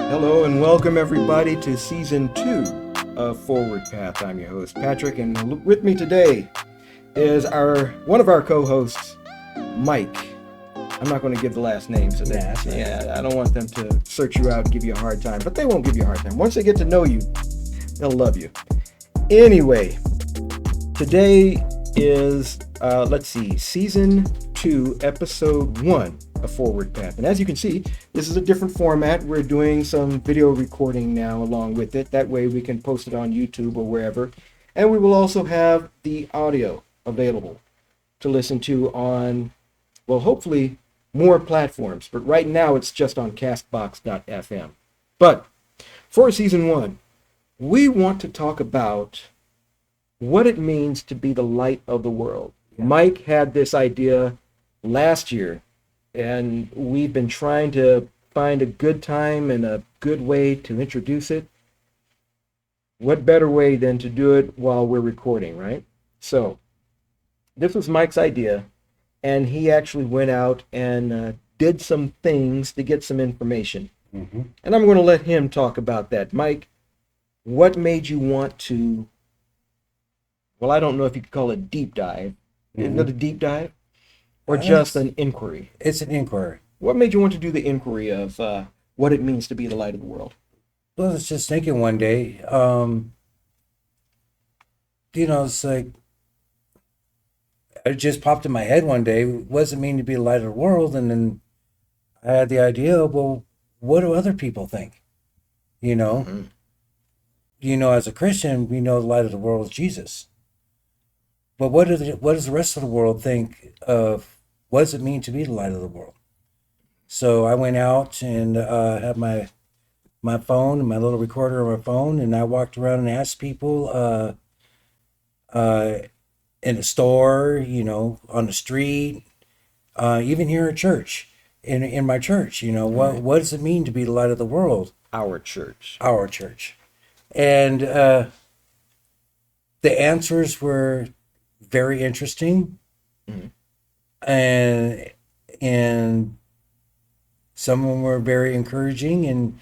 Hello and welcome everybody to season 2 of Forward Path. I'm your host Patrick, and with me today is our one of our co-hosts, Mike. I'm not going to give the last name, so I don't want them to search you out and give you a hard time, but they won't give you a hard time. Once they get to know you, they'll love you. Anyway, today is season 2, episode 1 of Forward Path. And as you can see, this is a different format. We're doing some video recording now along with it. That way we can post it on YouTube or wherever. And we will also have the audio available to listen to on, well, hopefully more platforms. But right now it's just on castbox.fm. But for season 1, we want to talk about what it means to be the light of the world. Mike had this idea last year, and we've been trying to find a good time and a good way to introduce it. What better way than to do it while we're recording, right? So this was Mike's idea, and he actually went out and did some things to get some information. Mm-hmm. And I'm going to let him talk about that. Mike, what made you want to, well, I don't know if you could call it deep dive. Mm-hmm. Is it a deep dive? Or just an inquiry? It's an inquiry. What made you want to do the inquiry of what it means to be the light of the world? Well, I was just thinking one day, it's like, it just popped in my head one day. What does it mean to be the light of the world? And then I had the idea, well, what do other people think? Mm-hmm. As a Christian, we know the light of the world is Jesus. But what does the rest of the world think of what does it mean to be the light of the world? So I went out and had my phone and my little recorder on my phone, and I walked around and asked people in the store, on the street, even here at church, in my church, what does it mean to be the light of the world? Our church. And the answers were very interesting. Mm-hmm. And some of them were very encouraging, and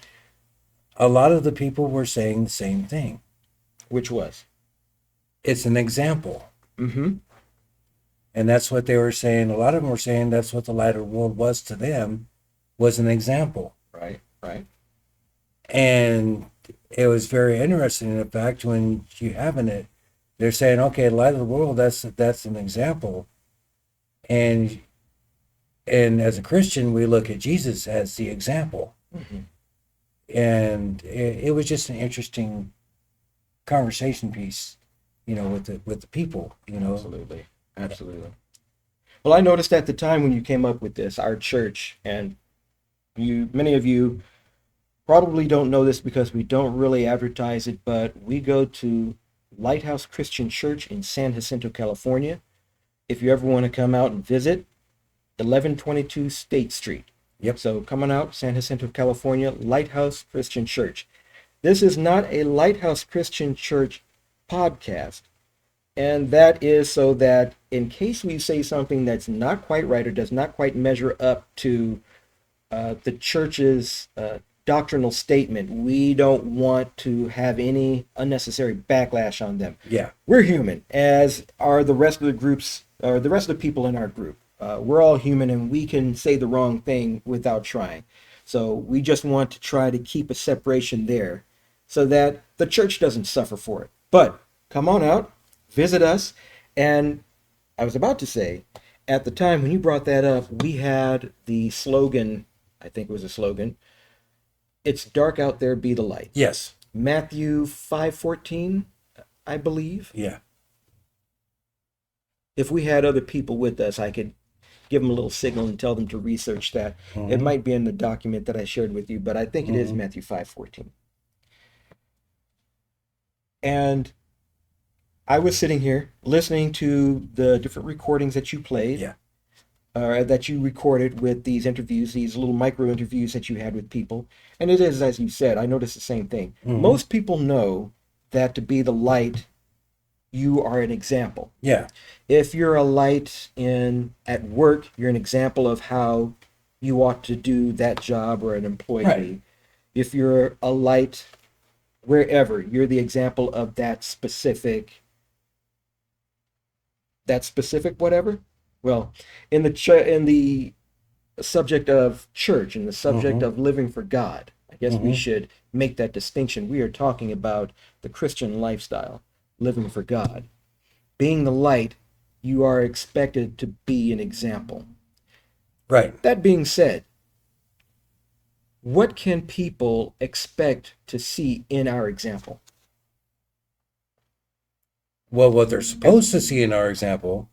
a lot of the people were saying the same thing. Which was? It's an example. Mm-hmm. And that's what they were saying. A lot of them were saying that's what the light of the world was to them, was an example. Right. And it was very interesting, in fact, when you having it, they're saying, okay, the light of the world, that's an example. And as a Christian, we look at Jesus as the example. Mm-hmm. And it was just an interesting conversation piece, with the people, Absolutely. Well, I noticed at the time when you came up with this, our church, and many of you probably don't know this because we don't really advertise it, but we go to Lighthouse Christian Church in San Jacinto, California. If you ever want to come out and visit, 1122 State Street. Yep. So coming out, San Jacinto, California, Lighthouse Christian Church. This is not a Lighthouse Christian Church podcast. And that is so that in case we say something that's not quite right or does not quite measure up to the church's doctrinal statement, we don't want to have any unnecessary backlash on them. Yeah. We're human, as are the rest of the groups, or the rest of the people in our group. We're all human, and we can say the wrong thing without trying. So we just want to try to keep a separation there so that the church doesn't suffer for it. But come on out, visit us. And I was about to say, at the time when you brought that up, we had the slogan, I think it was a slogan, "It's dark out there, be the light." Yes. Matthew 5:14, I believe. Yeah. If we had other people with us, I could give them a little signal and tell them to research that. Mm-hmm. It might be in the document that I shared with you, but I think it is Matthew 5:14. And I was sitting here listening to the different recordings that you played. Yeah. That you recorded with these interviews, these little micro interviews that you had with people. And it is, as you said, I noticed the same thing. Mm-hmm. Most people know that to be the light, you are an example. Yeah. If you're a light at work, you're an example of how you ought to do that job, or an employee. Right. If you're a light wherever, you're the example of that specific whatever. Well, in the subject of church and the subject Mm-hmm. of living for God, I guess we Mm-hmm. should make that distinction. We are talking about the Christian lifestyle, living for God. Being the light, you are expected to be an example. Right. That being said, what can people expect to see in our example? Well, what they're supposed to see in our example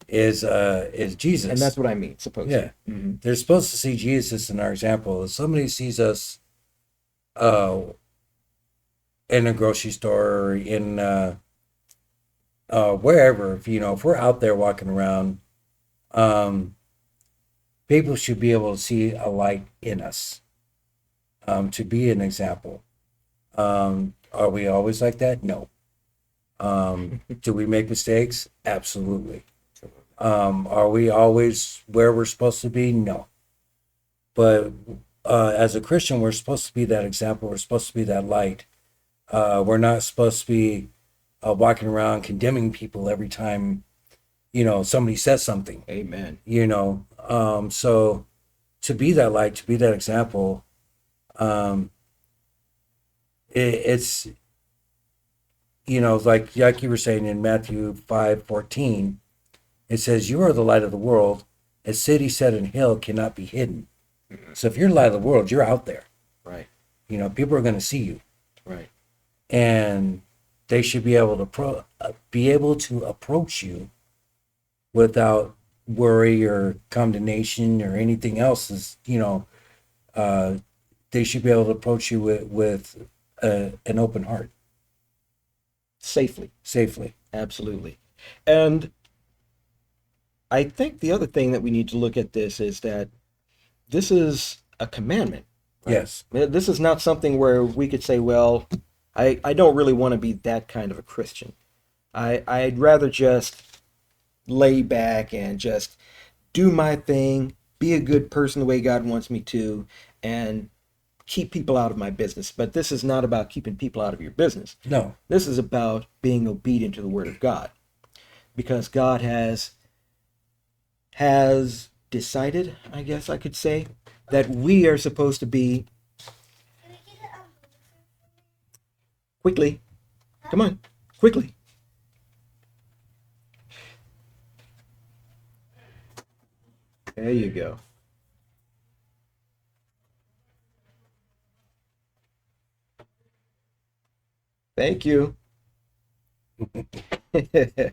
is And Jesus. that's what I mean, supposed to. Yeah. Mm-hmm. They're supposed to see Jesus in our example. If somebody sees us uh in a grocery store or in wherever, if we're out there walking around, um people should be able to see a light in us, to be an example. Are we always like that? No. Do we make mistakes? Absolutely. Are we always where we're supposed to be? No. But as a Christian, we're supposed to be that example. We're supposed to be that light. We're not supposed to be walking around condemning people every time, somebody says something. Amen. So to be that light, to be that example, um, it's like you were saying in Matthew 5:14, it says, "You are the light of the world. A city set in a hill cannot be hidden." So if you're the light of the world, you're out there. Right. People are going to see you, Right. and they should be able to approach you without worry or condemnation or anything else. Uh, they should be able to approach you with an open heart, Safely. safely. Absolutely. And I think the other thing that we need to look at this is that this is a commandment. Right? Yes. This is not something where we could say, well, I don't really want to be that kind of a Christian. I'd rather just lay back and just do my thing, be a good person the way God wants me to, and keep people out of my business. But this is not about keeping people out of your business. No. This is about being obedient to the Word of God. Because God has decided, I guess I could say, that we are supposed to be quickly. Come on, quickly. There you go. Thank you.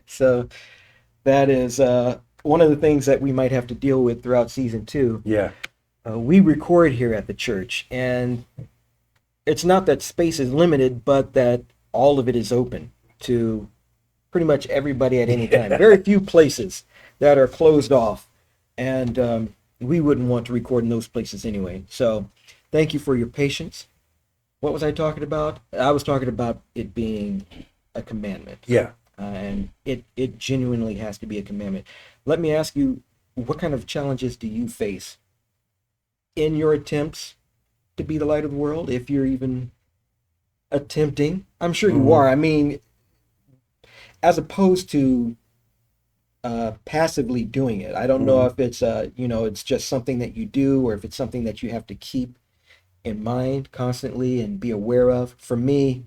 So that is one of the things that we might have to deal with throughout season two. Yeah. We record here at the church, and it's not that space is limited, but that all of it is open to pretty much everybody at any time. Very few places that are closed off, and we wouldn't want to record in those places anyway. So thank you for your patience. What was I talking about? I was talking about it being a commandment. Yeah. And it genuinely has to be a commandment. Let me ask you, what kind of challenges do you face in your attempts to be the light of the world, if you're even attempting? I'm sure you Mhm. are. I mean, as opposed to passively doing it. I don't know Mhm. if it's it's just something that you do, or if it's something that you have to keep in mind constantly and be aware of. For me,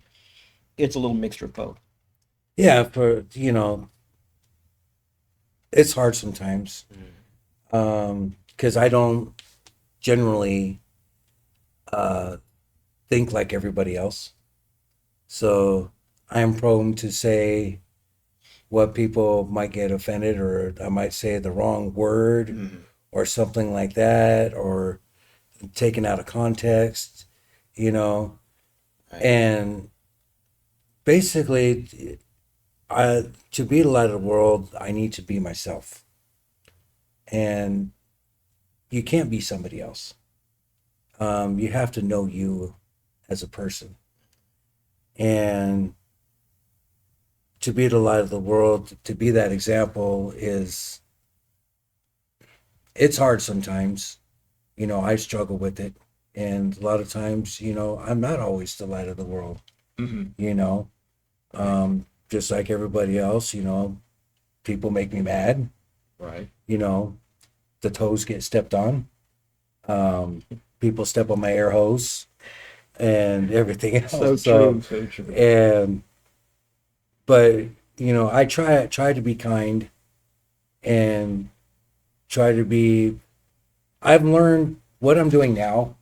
it's a little mixture of both. Yeah. It's hard sometimes. Because I don't generally uh, think like everybody else. So I am prone to say what people might get offended, or I might say the wrong word Mhm. or something like that, or taken out of context, you know. Right. And basically, to be the light of the world, I need to be myself. And you can't be somebody else. You have to know you as a person. And to be the light of the world, to be that example it's hard sometimes. I struggle with it. And a lot of times, I'm not always the light of the world, Mm-hmm. you know. Just like everybody else, people make me mad, Right. the toes get stepped on. Um, People step on my air hose and everything So else. true. So true. And but I try to be kind and try to be. I've learned what I'm doing now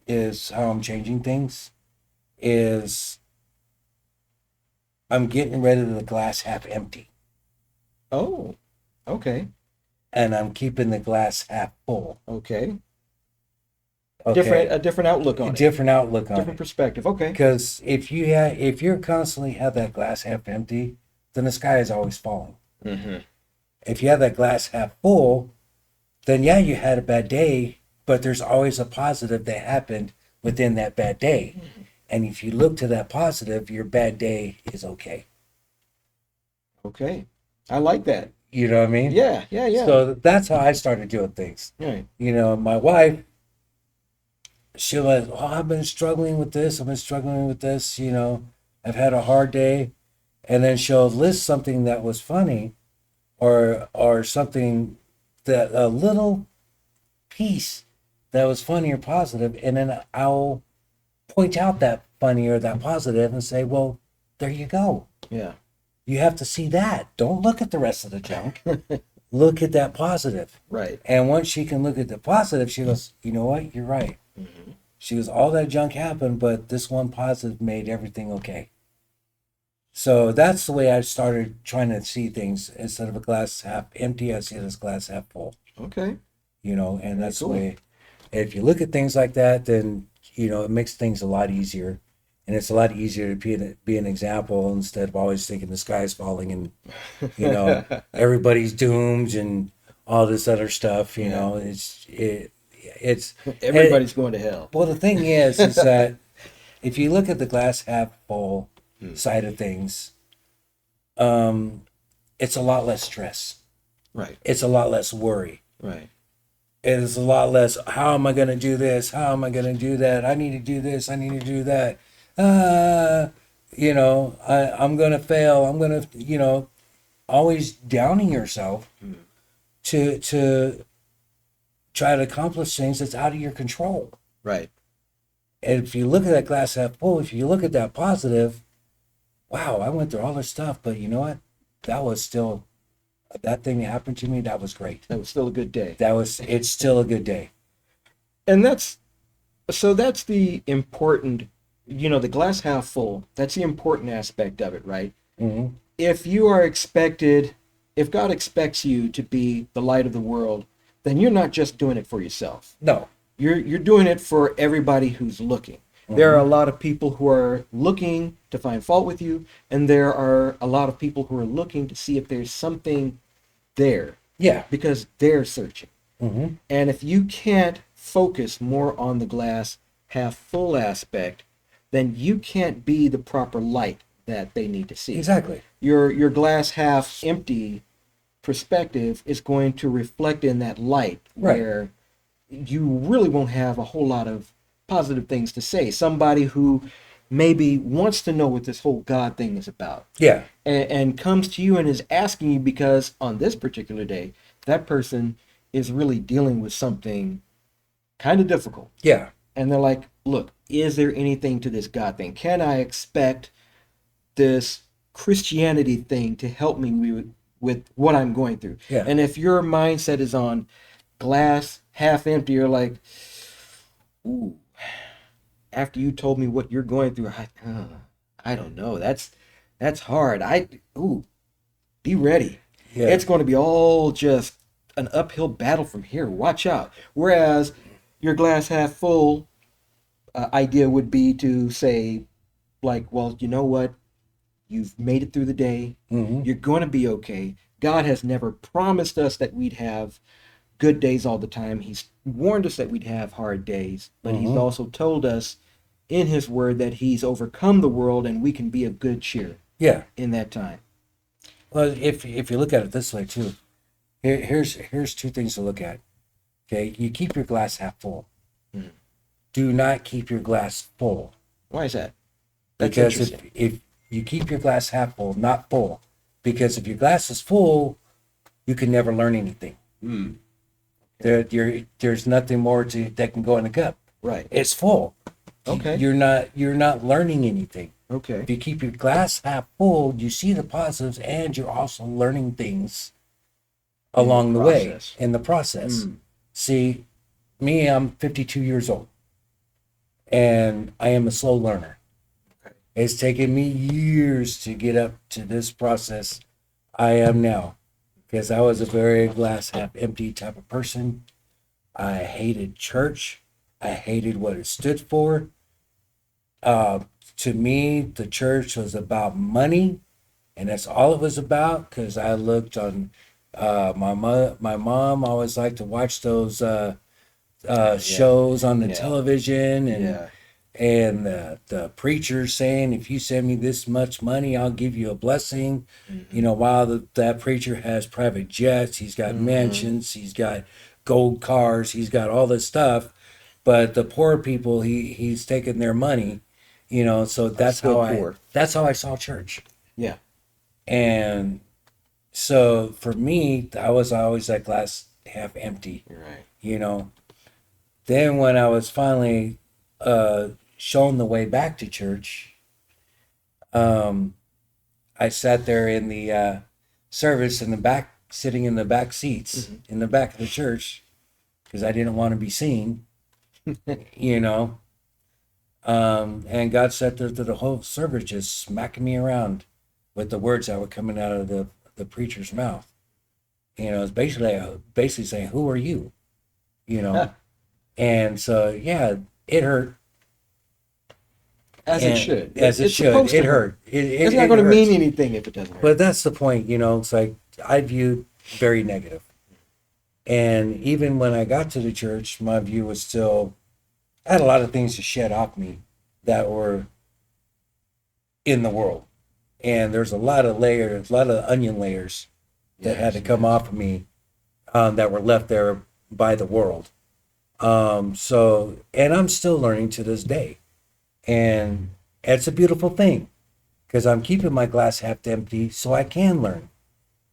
is how I'm changing things. Is I'm getting rid of the glass half empty, Oh, okay. and I'm keeping the glass half full. Okay. Okay, A different outlook on it. different outlook on Different it. perspective. Okay. Because if you're constantly have that glass half empty, then the sky is always falling. Mm-hmm. If you have that glass half full, then yeah, you had a bad day, but there's always a positive that happened within that bad day. And if you look to that positive, your bad day is okay. Okay. I like that. You know what I mean? Yeah. Yeah. Yeah. So that's how I started doing things. Right. My wife, she'll like, oh, I've been struggling with this. I've been struggling with this. I've had a hard day. And then she'll list something that was funny or something that a little piece that was funny or positive, and then I'll point out that funny or that positive and say, well, there you go. Yeah. You have to see that. Don't look at the rest of the junk. Look at that positive. Right. And once she can look at the positive, she goes, you know what? You're right. Mm-hmm. She goes, all that junk happened, but this one positive made everything okay. So that's the way I started trying to see things. Instead of a glass half empty, I see it as glass half full. Okay. And that's cool. the way. If you look at things like that, then it makes things a lot easier, and it's a lot easier to be an example instead of always thinking the sky's falling and everybody's doomed and all this other stuff. It's Everybody's going to hell. well, the thing is that if you look at the glass half full side of things, it's a lot less stress. Right. It's a lot less worry. Right. It's a lot less, how am I going to do this? How am I going to do that? I need to do this. I need to do that. I'm going to fail. I'm going to, always downing yourself to try to accomplish things that's out of your control. Right. And if you look at that glass half full, if you look at that positive, wow, I went through all this stuff, but you know what? That thing that happened to me, that was great. That was still a good day. It's still a good day. And that's the important, the glass half full. That's the important aspect of it, right? Mm-hmm. If God expects you to be the light of the world, then you're not just doing it for yourself. No. You're doing it for everybody who's looking. Mm-hmm. There are a lot of people who are looking to find fault with you, and there are a lot of people who are looking to see if there's something there. Yeah. Because they're searching. Mm-hmm. And if you can't focus more on the glass half full aspect, then you can't be the proper light that they need to see. Exactly. Your glass half empty perspective is going to reflect in that light, right, where you really won't have a whole lot of positive things to say. Somebody who maybe wants to know what this whole God thing is about. Yeah. And comes to you and is asking you because on this particular day, that person is really dealing with something kind of difficult. Yeah. And they're like, look, is there anything to this God thing? Can I expect this Christianity thing to help me with what I'm going through? Yeah. And if your mindset is on glass half empty, you're like, ooh, after you told me what you're going through, I don't know. That's hard. Be ready. Yeah. It's going to be all just an uphill battle from here. Watch out. Whereas your glass half full idea would be to say, like, well, you know what? You've made it through the day. Mm-hmm. You're going to be okay. God has never promised us that we'd have good days all the time. He's warned us that we'd have hard days, but mm-hmm. he's also told us in his word that he's overcome the world and we can be of good cheer. Yeah. In that time. Well, if you look at it this way too, here's two things to look at. Okay, you keep your glass half full. do not keep your glass full. Why is that? That's Because interesting. if you keep your glass half full, not full, because if your glass is full, you can never learn anything. Mm. There's nothing more that can go in the cup. Right. It's full. Okay. You're not learning anything. Okay. If you keep your glass half full, you see the positives and you're also learning things along the way in the process. Mm. See, me, I'm 52 years old and I am a slow learner. Okay. It's taken me years to get up to this process I am now because I was a very glass half empty type of person. I hated church. I hated what it stood for. To me, the church was about money, and that's all it was about. Because I looked on my mom always liked to watch those shows on the television, and the preacher saying, "If you send me this much money, I'll give you a blessing." Mm-hmm. You know, while that preacher has private jets, he's got mansions, he's got gold cars, he's got all this stuff, but the poor people, he's taking their money. You know, so that's how I saw church. Yeah. And so for me, I was always that glass half empty. Right. You know. Then when I was finally shown the way back to church, I sat there in the service in the back, sitting in the back seats in the back of the church because I didn't want to be seen. You know. And God sat there through the whole service just smacking me around with the words that were coming out of the preacher's mouth. You know, it's basically saying, "Who are you?" You know. And so, yeah, it hurt. As it should. It should. It hurt. It's not going to mean anything if it doesn't hurt. But that's the point, you know. It's like I viewed very negative. And even when I got to the church, my view was still, I had a lot of things to shed off me that were in the world. And there's a lot of layers, a lot of onion layers that had to come off of me that were left there by the world. So, and I'm still learning to this day. And it's a beautiful thing because I'm keeping my glass half empty so I can learn.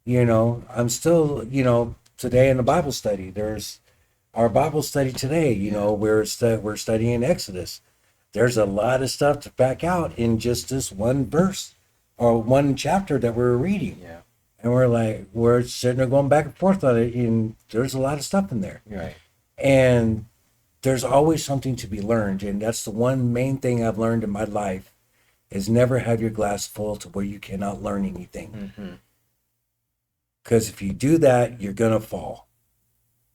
You know, I'm still, you know, today in the Bible study, there's our Bible study today, you know, we're studying Exodus. There's a lot of stuff to back out in just this one verse or one chapter that we're reading. Yeah. And we're sitting there going back and forth on it, and there's a lot of stuff in there. Right. And there's always something to be learned. And that's the one main thing I've learned in my life is never have your glass full to where you cannot learn anything. Because if you do that, you're going to fall.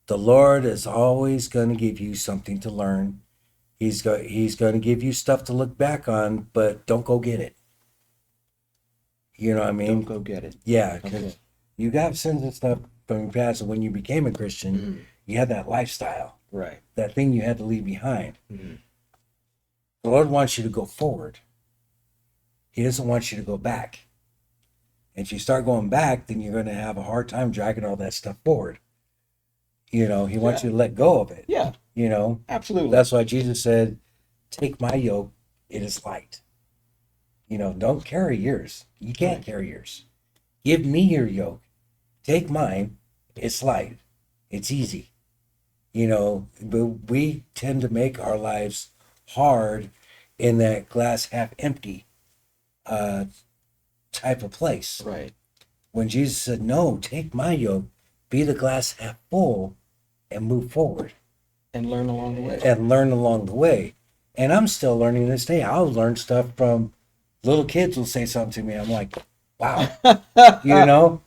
The Lord is always going to give you something to learn. He's going to give you stuff to look back on, but don't go get it. You know what I mean? Don't go get it. Yeah, because you got sins and stuff from your past, and when you became a Christian, you had that lifestyle. Right. That thing you had to leave behind. The Lord wants you to go forward. He doesn't want you to go back. And if you start going back, then you're going to have a hard time dragging all that stuff forward. You know, He wants you to let go of it. Yeah. You know? Absolutely. That's why Jesus said, "Take my yoke, it is light." You know, don't carry yours. You can't carry yours. Give me your yoke. Take mine. It's light. It's easy. You know, but we tend to make our lives hard in that glass half empty type of place. Right. When Jesus said, "No, take my yoke, be the glass half full, and move forward." And learn along the way. And learn along the way. And I'm still learning this day. I'll learn stuff from little kids will say something to me. I'm like, wow. You know?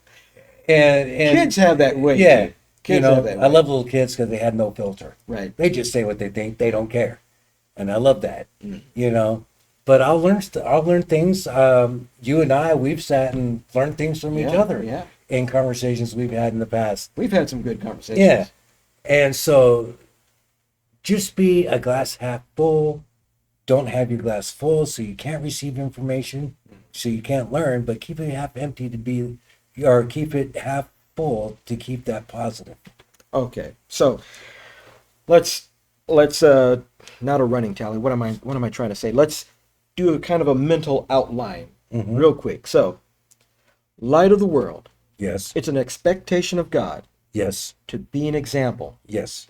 And kids have that way. Yeah. Kids you know, have that way. I love little kids because they have no filter. Right. They just say what they think. They don't care. And I love that. You know? But I'll learn things. You and I, we've sat and learned things from each other in conversations we've had in the past. We've had some good conversations. Yeah. And so just be a glass half full. Don't have your glass full so you can't receive information, so you can't learn, but keep it half empty or keep it half full to keep that positive. Okay. So let's let's not a running tally. What am I trying to say? Let's do a kind of a mental outline real quick. So, light of the world. Yes. It's an expectation of God Yes. to be an example. Yes.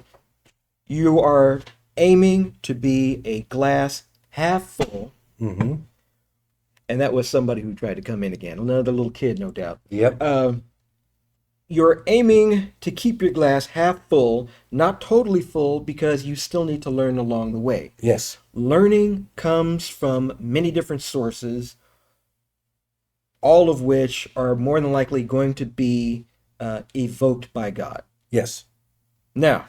You are aiming to be a glass half full. Mm-hmm. And that was somebody who tried to come in again. Another little kid, no doubt. Yep. You're aiming to keep your glass half full, not totally full, because you still need to learn along the way. Yes. Learning comes from many different sources, all of which are more than likely going to be evoked by God. Yes. Now,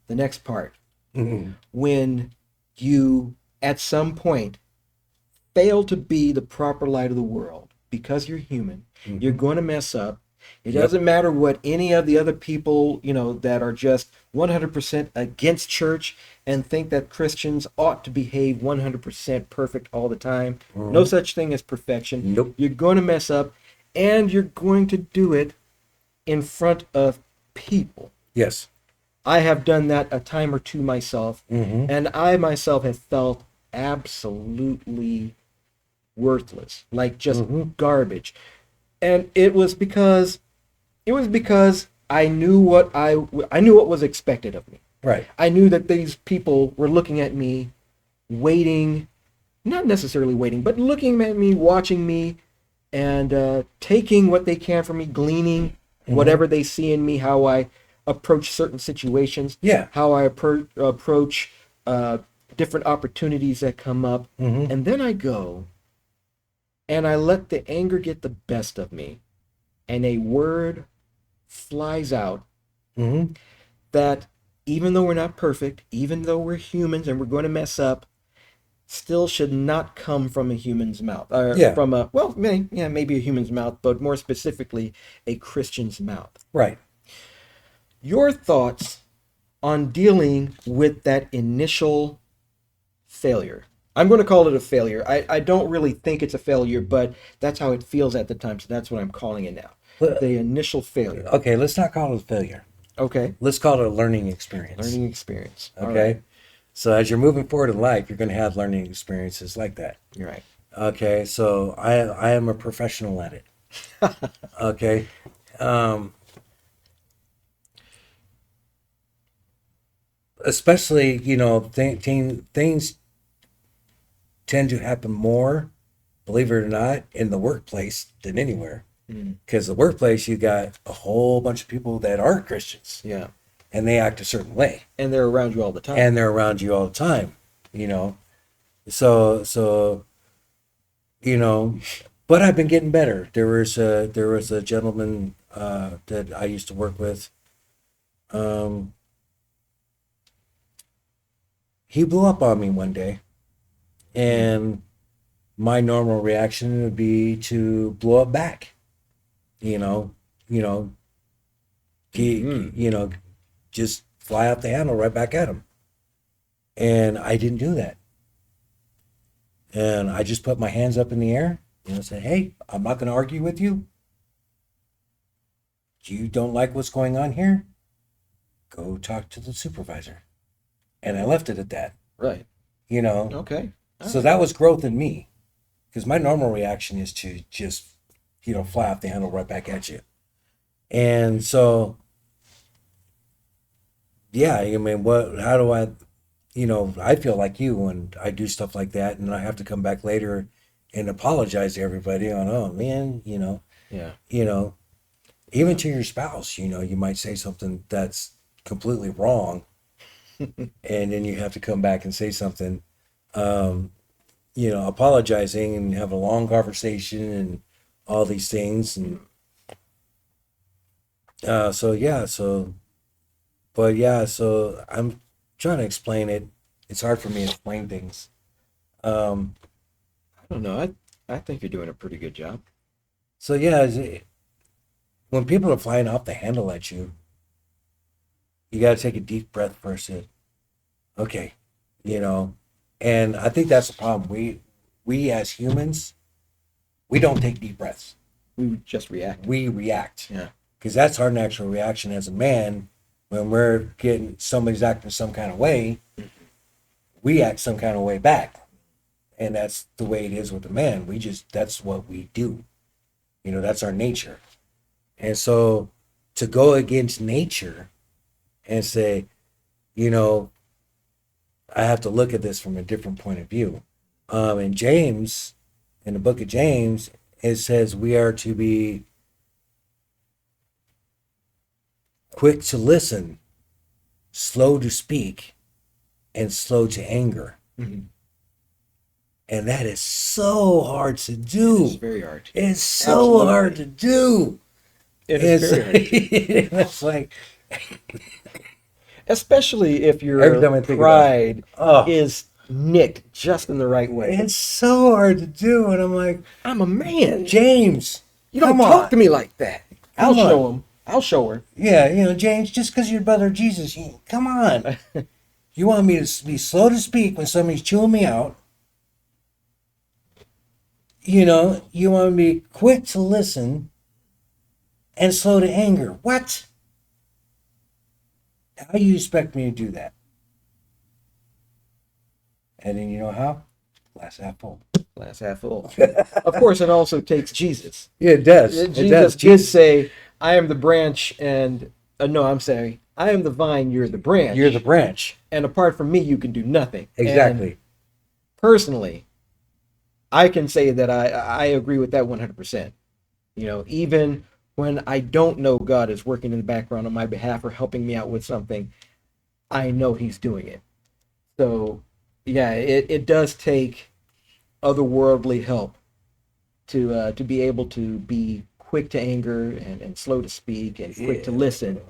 the next part. Mm-hmm. When you, at some point, fail to be the proper light of the world because you're human, you're going to mess up. It doesn't matter what any of the other people, that are just 100% against church and think that Christians ought to behave 100% perfect all the time. No such thing as perfection. Nope. You're going to mess up, and you're going to do it in front of people. Yes. I have done that a time or two myself, Mm-hmm. and I myself have felt absolutely worthless, like just garbage. And it was because I knew what was expected of me. Right. I knew that these people were looking at me, waiting, not necessarily waiting, but looking at me, watching me, and taking what they can from me, gleaning whatever they see in me, how I approach certain situations, Yeah. how I approach different opportunities that come up. And then I go and I let the anger get the best of me, and a word flies out that, even though we're not perfect, even though we're humans and we're going to mess up, still should not come from a human's mouth. From maybe a human's mouth, but more specifically, a Christian's mouth. Right. Your thoughts on dealing with that initial failure. I'm going to call it a failure. I don't really think it's a failure, but that's how it feels at the time, so that's what I'm calling it now. The initial failure. Okay, let's not call it a failure. Okay. Let's call it a learning experience. Learning experience. Okay. So as you're moving forward in life, you're going to have learning experiences like that. You're right. Okay. So I am a professional at it. Okay. Especially, things tend to happen more, believe it or not, in the workplace than anywhere. Because the workplace, you got a whole bunch of people that aren't Christians. Yeah. And they act a certain way. And they're around you all the time. So, but I've been getting better. There was a gentleman that I used to work with. He blew up on me one day, and my normal reaction would be to blow up back. Just fly off the handle right back at him. And I didn't do that. And I just put my hands up in the air and said, hey, I'm not going to argue with you. You don't like what's going on here? Go talk to the supervisor. And I left it at that. Right. Okay. So right. That was growth in me. Because my normal reaction is to just, fly off the handle right back at you. And so, yeah, how do I feel like you when I do stuff like that, and I have to come back later and apologize to everybody on, oh man, Yeah. Even to your spouse, you might say something that's completely wrong. And then you have to come back and say something, apologizing and have a long conversation and all these things. And so I'm trying to explain it. It's hard for me to explain things. I don't know. I think you're doing a pretty good job. So yeah, when people are flying off the handle at you, you got to take a deep breath first. Okay, and I think that's the problem. We as humans, we don't take deep breaths. We just react. We react. Yeah. Because that's our natural reaction as a man. when we're getting somebody's acting some kind of way, we act some kind of way back. And that's the way it is with the man. That's what we do. That's our nature. And so to go against nature and say, I have to look at this from a different point of view. In James, in the book of James, it says we are to be quick to listen, slow to speak, and slow to anger. Mm-hmm. And that is so hard to do. It's very hard. It's so hard to do. It is very hard. It's like, especially if your pride is nicked just in the right way. It's so hard to do, and I'm like, I'm a man, James. You don't talk to me like that. I'll show him. I'll show her. Yeah, James. Just because you're brother of Jesus, come on. You want me to be slow to speak when somebody's chewing me out. You want me to be quick to listen and slow to anger. What? How do you expect me to do that? And then you know how? Glass half full. Glass half full. Of course, it also takes Jesus. Yeah, it does. Jesus did say, I am the branch and... no, I'm sorry. I am the vine, you're the branch. You're the branch. And apart from me, you can do nothing. Exactly. And personally, I can say that I agree with that 100%. Even when I don't know God is working in the background on my behalf or helping me out with something, I know he's doing it. So, yeah, it does take otherworldly help to be able to be quick to anger and slow to speak and quick to listen.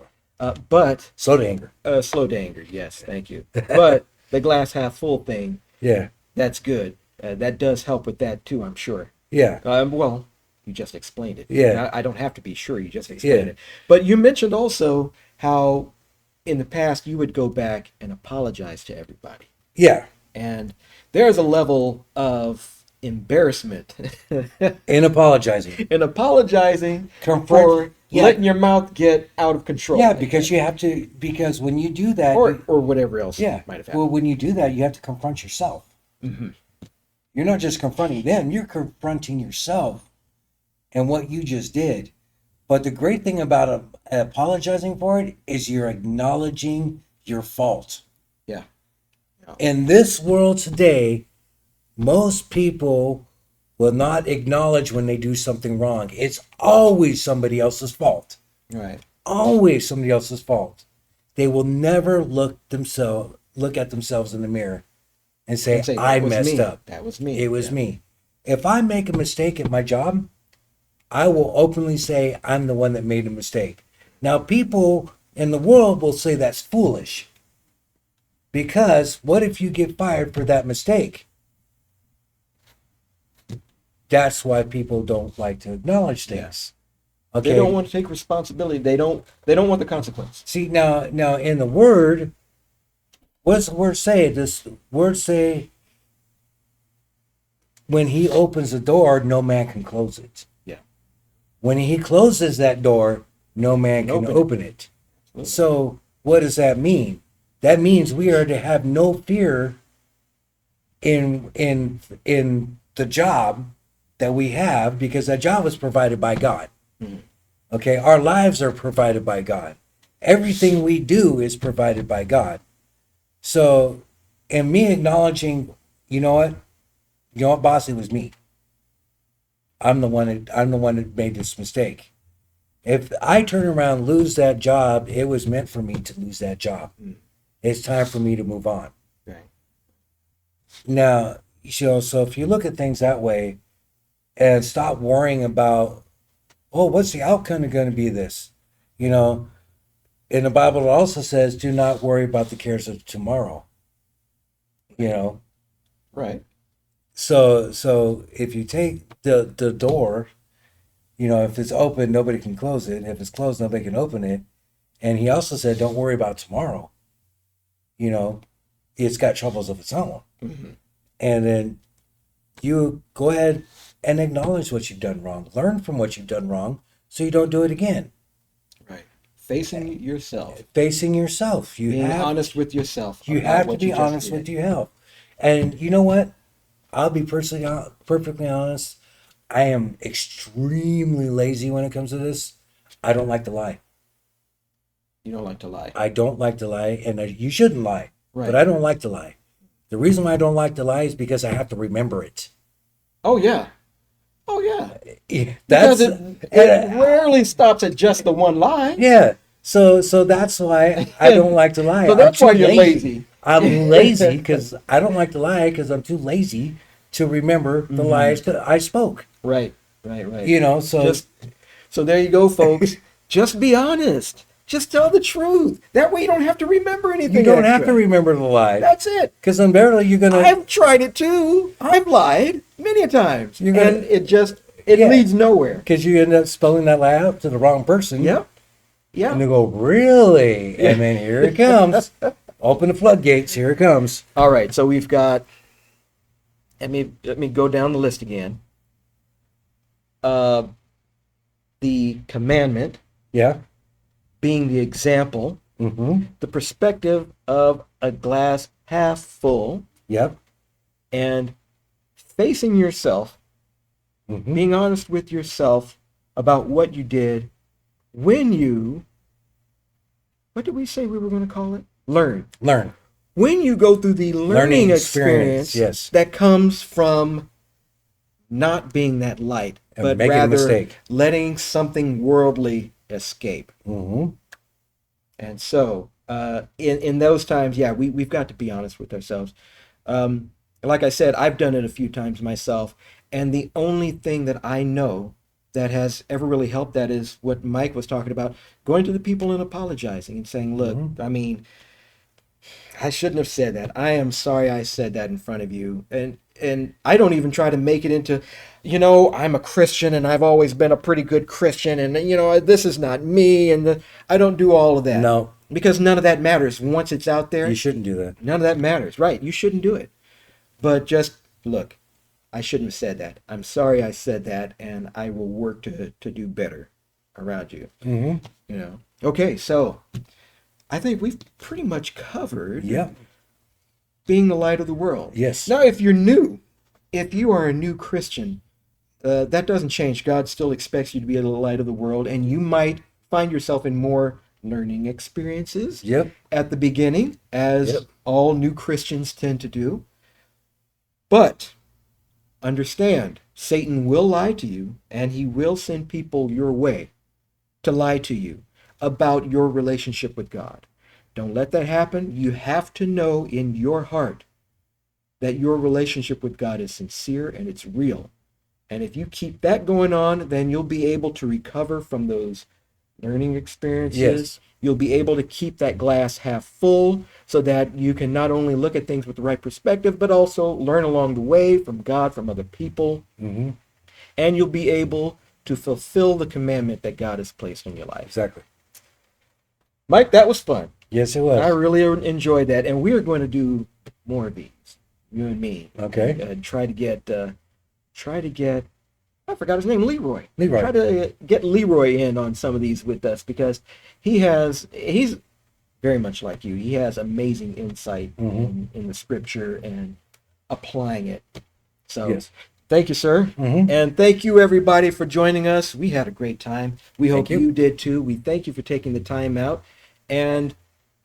But slow to anger. Slow to anger, yes, thank you. But the glass half full thing, yeah, that's good. That does help with that too, I'm sure. Yeah. Well, you just explained it. Yeah. I don't have to be sure. You just explained it. But you mentioned also how in the past you would go back and apologize to everybody. Yeah. And there's a level of embarrassment in apologizing. For letting your mouth get out of control. Yeah, because you have to, because when you do that... Or whatever else might have happened. Well, when you do that, you have to confront yourself. Mm-hmm. You're not just confronting them, you're confronting yourself and what you just did. But the great thing about apologizing for it is you're acknowledging your fault. Yeah. In this world today, most people will not acknowledge when they do something wrong. It's always somebody else's fault. Right. Always somebody else's fault. They will never look at themselves in the mirror and say I messed up. That was me. It was me. If I make a mistake at my job, I will openly say I'm the one that made a mistake. Now, people in the world will say that's foolish. Because what if you get fired for that mistake? That's why people don't like to acknowledge things. Yeah. Okay. They don't want to take responsibility. They don't want the consequence. See, now in the word, what does the word say? This word say, when he opens the door, no man can close it. Yeah. When he closes that door, no man can open it. Absolutely. So what does that mean? That means we are to have no fear in the job that we have, because that job is provided by God. Mm-hmm. Okay, our lives are provided by God. Everything we do is provided by God. So, and me acknowledging, you know what, boss, it was me. I'm the one that made this mistake. If I turn around and lose that job, it was meant for me to lose that job. Mm. It's time for me to move on. Right. Now, so if you look at things that way and stop worrying about, what's the outcome going to be of this? In the Bible, it also says, do not worry about the cares of tomorrow. Right. So if you take the door, if it's open, nobody can close it. If it's closed, nobody can open it. And he also said, don't worry about tomorrow. It's got troubles of its own. Mm-hmm. And then you go ahead and acknowledge what you've done wrong. Learn from what you've done wrong so you don't do it again. Right. Facing yourself. Facing yourself. Being honest with yourself. You about have to what be you just honest did. with yourself. And you know what? I'll be perfectly honest. I am extremely lazy when it comes to this. I don't like to lie. You don't like to lie. I don't like to lie, and you shouldn't lie. Right. But I don't like to lie. The reason why I don't like to lie is because I have to remember it. Oh, yeah. Oh, yeah. That's Because it rarely stops at just the one lie. yeah. So that's why I don't like to lie. So that's I'm why too you're lazy. I'm lazy because I don't like to lie because I'm too lazy to remember the lies that I spoke. Right. You know, so So there you go, folks. Just be honest. Just tell the truth. That way you don't have to remember anything. you don't have extra. to remember the lie. That's it. Because undoubtedly you're gonna. I've tried it too. I've lied many a times. You're gonna- And it Yeah. leads nowhere. Because you end up spelling that lie out to the wrong person. Yep. And they Yeah. go, really? And then here it comes. Open the floodgates. Here it comes. All right. So we've got. Let me go down the list again. The commandment Yeah. being the example, Mm-hmm. the perspective of a glass half full, Yep. and facing yourself, Mm-hmm. being honest with yourself about what you did when you, what did we say we were going to call it? Learn. Learn. When you go through the learning experience yes. that comes from not being that light, And but making a rather mistake. letting something worldly escape. Mm-hmm. And so, in those times, yeah, we've got to be honest with ourselves. Like I said, I've done it a few times myself, and the only thing that I know that has ever really helped that is what Mike was talking about, going to the people and apologizing and saying, look, I mean, I shouldn't have said that. I am sorry I said that in front of you. And I don't even try to make it into, I'm a Christian and I've always been a pretty good Christian and, this is not me. And I don't do all of that. No. Because none of that matters. Once it's out there, You shouldn't do that. none of that matters. Right. You shouldn't do it. But just, look, I shouldn't have said that. I'm sorry I said that, and I will work to do better around you. Mm-hmm. Okay, so I think we've pretty much covered Yep. being the light of the world. Yes. Now, if you are a new Christian, that doesn't change. God still expects you to be the light of the world, and you might find yourself in more learning experiences Yep. at the beginning, as Yep. all new Christians tend to do. But understand, Satan will lie to you, and he will send people your way to lie to you about your relationship with God. Don't let that happen. You have to know in your heart that your relationship with God is sincere and it's real. And if you keep that going on, then you'll be able to recover from those learning experiences. Yes. You'll be able to keep that glass half full so that you can not only look at things with the right perspective, but also learn along the way from God, from other people. Mm-hmm. And you'll be able to fulfill the commandment that God has placed in your life. Exactly. Mike, that was fun. Yes, it was. I really enjoyed that. And we are going to do more of these, you and me. Okay. And try to get, I forgot his name, Leroy. Leroy. Try to get Leroy in on some of these with us because he's very much like you. He has amazing insight in the scripture and applying it. So Yes. thank you, sir. Mm-hmm. And thank you, everybody, for joining us. We had a great time. We hope you. you did too. We thank you for taking the time out. And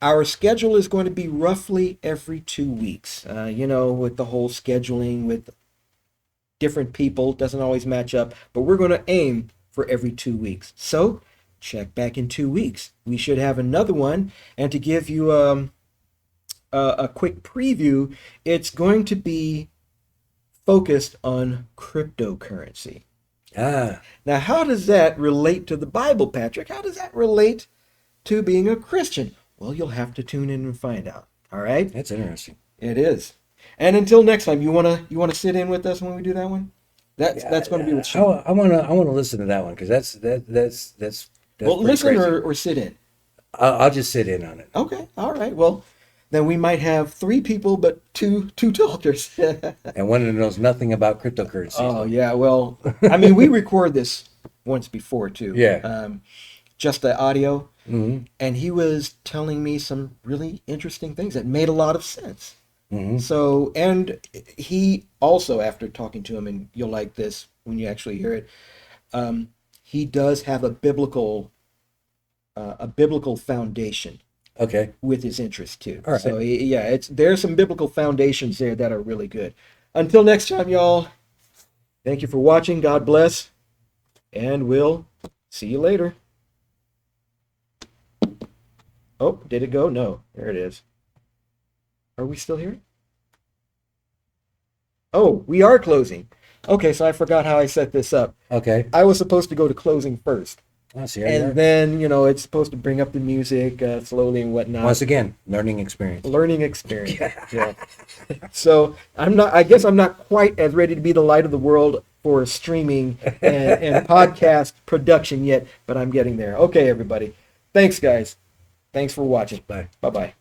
our schedule is going to be roughly every 2 weeks. With the whole scheduling with different people, doesn't always match up, but we're going to aim for every 2 weeks. So check back in 2 weeks. We should have another one. And to give you a quick preview, it's going to be focused on cryptocurrency. Ah. Now, how does that relate to the Bible, Patrick? How does that relate to being a Christian? Well, you'll have to tune in and find out. All right? That's interesting. It is. And until next time, you wanna sit in with us when we do that one? That's going to be with Sean. I wanna listen to that one because that's Well, pretty listen crazy. or sit in. I'll just sit in on it. Okay. All right. Well, then we might have 3 people, but two talkers. And one that knows nothing about cryptocurrency. Oh yeah. Well, I mean, we record this once before too. Yeah. Just the audio. and he was telling me some really interesting things that made a lot of sense. So, and he also, after talking to him, and you'll like this when you actually hear it, he does have a biblical foundation Okay. with his interest too. All right. So yeah, there's some biblical foundations there that are really good. Until next time, y'all. Thank you for watching. God bless, and we'll see you later. Oh, did it go? No, there it is. Are we still here? Oh, we are closing. Okay, so I forgot how I set this up. Okay. I was supposed to go to closing first. Oh, see, And then, it's supposed to bring up the music slowly and whatnot. once again, learning experience. Learning experience. Yeah. So I guess I'm not quite as ready to be the light of the world for streaming and podcast production yet, but I'm getting there. Okay, everybody. Thanks, guys. Thanks for watching. Bye. Bye-bye.